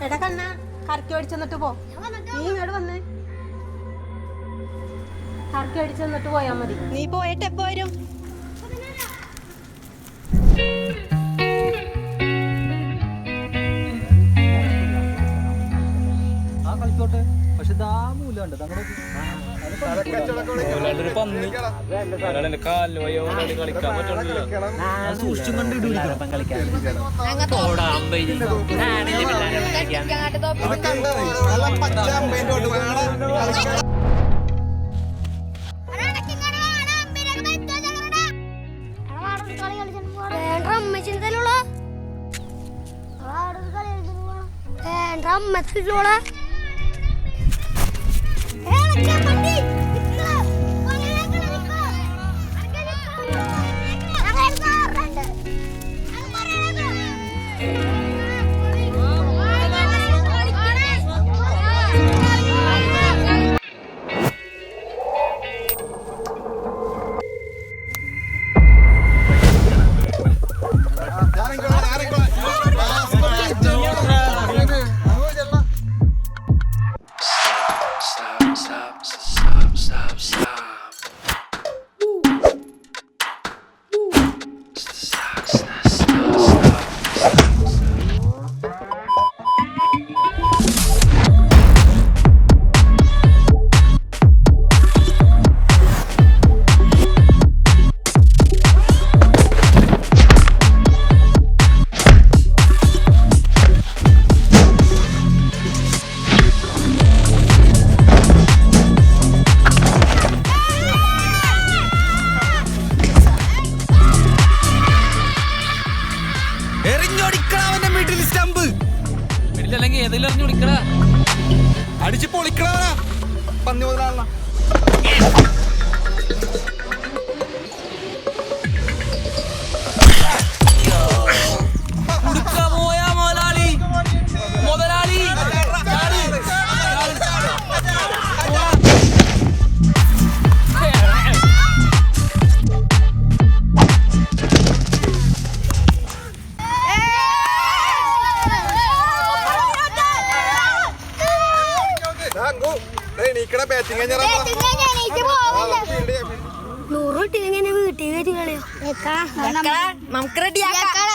എടാ കണ്ണ കറക്കി അടിച്ചെന്നിട്ട് പോ. നീ ഇങ്ങോട്ട് വന്നേ. കറക്കി അടിച്ചെന്നിട്ട് പോയാ മതി. നീ പോയിട്ട് എപ്പോ വരും? പക്ഷെ ദാമൂലുണ്ട് കളിക്കാൻ പറ്റില്ല. സൂക്ഷിച്ചും കണ്ട് ഇടും കളിക്കാൻ. അമ്മത്തിലൂടെ അടിച്ച് പൊളിക്കണ പന്നി മുതലാള പോയാ മുതലാളി മുതലാളി നമുക്ക് റെഡിയാക്കാം.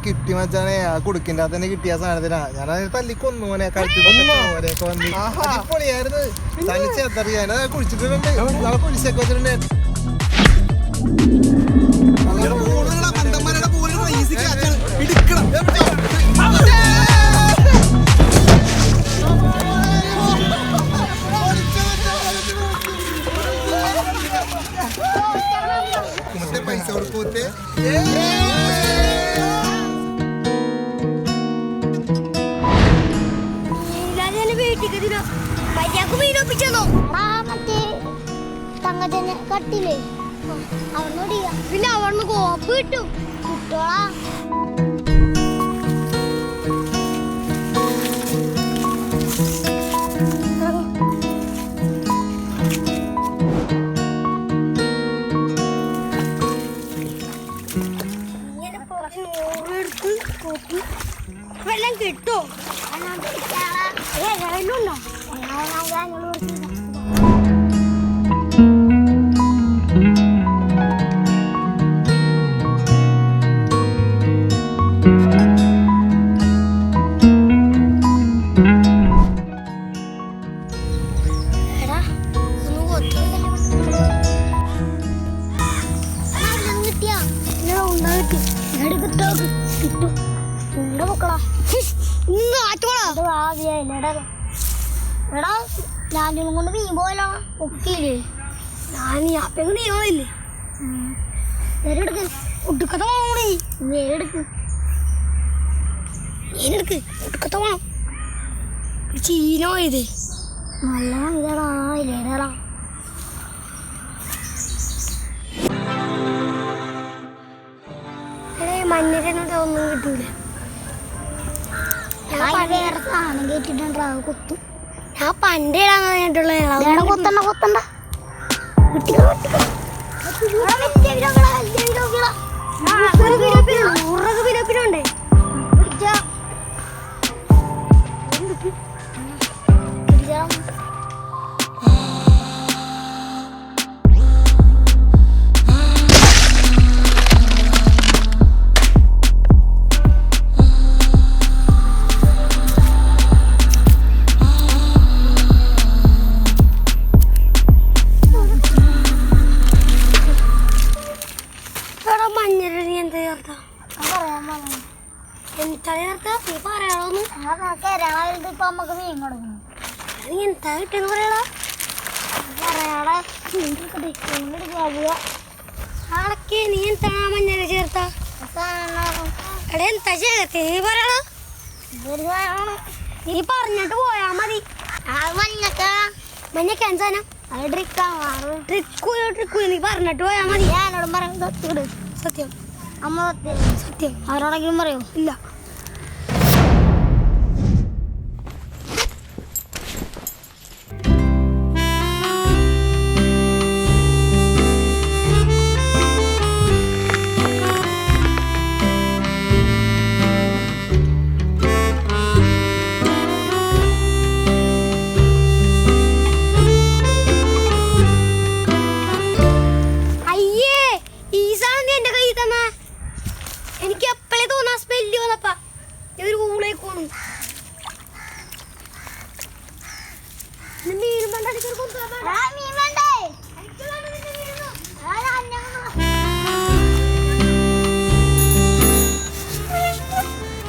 കിട്ടി മച്ചാനെ ആ കുടുക്കിൻ്റെ തന്നെ കിട്ടിയ സാധനത്തിനാ ഞാനത് തല്ലിക്കൊന്നു മോനെ കളിച്ചു വന്ന് പൊളിയായിരുന്നു തനിച്ചെത്തറിയാൻ കുഴിച്ചിട്ടുണ്ട് നാളെ കുഴിച്ചൊക്കെ വെച്ചിട്ടുണ്ട്. പൈസ കൊടുക്കൂത്തെ കട്ടില്ലേ പിന്നെ അവിടുന്ന് കോപ്പ് കിട്ടും കുട്ടോളാ. വെള്ളം കിട്ടോ വെള്ളം ഞാനും കൊണ്ട് മീൻ പോയല്ലോ ഒക്കിയില്ലേ ഞാൻ ഈ അപ്പങ്ങൾ നീങ്ങില്ലേ ഒടുക്കത്തെ പോണേ നേരെടുക്ക് ഒടുക്കത്തെ പോണം ചീന പോയതേ നല്ല ഇതാടാ ഇല്ലേടാ മഞ്ഞിട്ട് ഒന്നും കിട്ടൂല വേറെ സാധനം കേട്ടിട്ടുണ്ടാ കൊത്തും ഞാൻ പണ്ട് ഇടാന്ന് പറഞ്ഞിട്ടുള്ള കൊത്തണ്ട പിരപ്പിനുണ്ടേ നീ എന്താ മഞ്ഞൾ ചേർത്ത എന്താ ചേർത്തി നീ പറയണ നീ പറഞ്ഞിട്ട് പോയാ മതി മഞ്ഞക്ക സാധനം ട്രിക്കു നീ പറഞ്ഞിട്ട് പോയാ മതി ഞാനോടും പറയുന്നത് സത്യം അമ്മ സത്യം ആരോടെങ്കിലും പറയോ ഇല്ല എനിക്ക് എപ്പോഴേ തോന്നാ സ്മെല്ല് വന്നപ്പാ ഒരു ഊളേക്ക് പോണു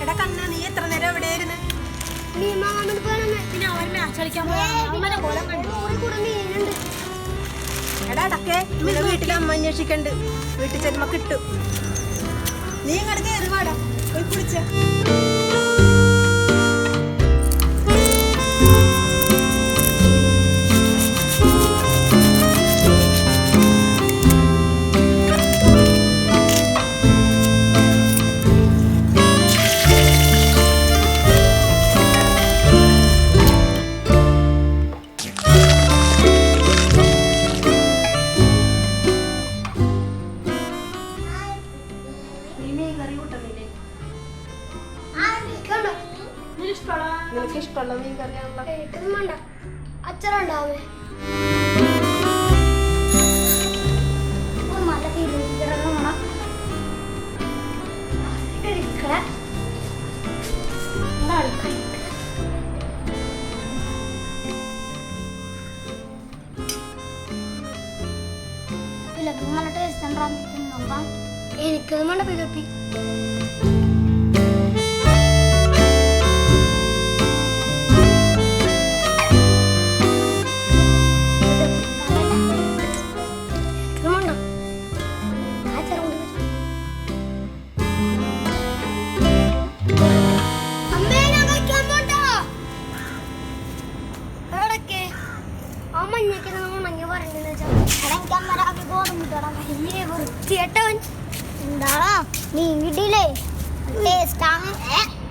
എടാ കണ്ണ നീ എത്ര നേരം എവിടെയായിരുന്നു പിന്നെ അവൻ മാച്ച് കളിക്കാൻ എടാ അടക്കേ നിന്റെ വീട്ടിൽ അമ്മ അന്വേഷിക്കണ്ട് വീട്ടിൽ ചെല്ലുമ്പോ കിട്ടും നീ ഇങ്ങോട്ട് കയറി വാടാ പോയി കുളിച്ച നിനക്ക് ഇഷ്ടമുള്ള മീൻ കറിയാണല്ലോ അച്ഛനുണ്ടാവേ നല്ല ടേസ്റ്റ് ഉണ്ടാകും എനിക്കത് വേണ്ട പിലപ്പി വൃത്തിയേട്ടവൻ എന്താണോ മീൻ കിട്ടിയില്ലേ ടേസ്റ്റ്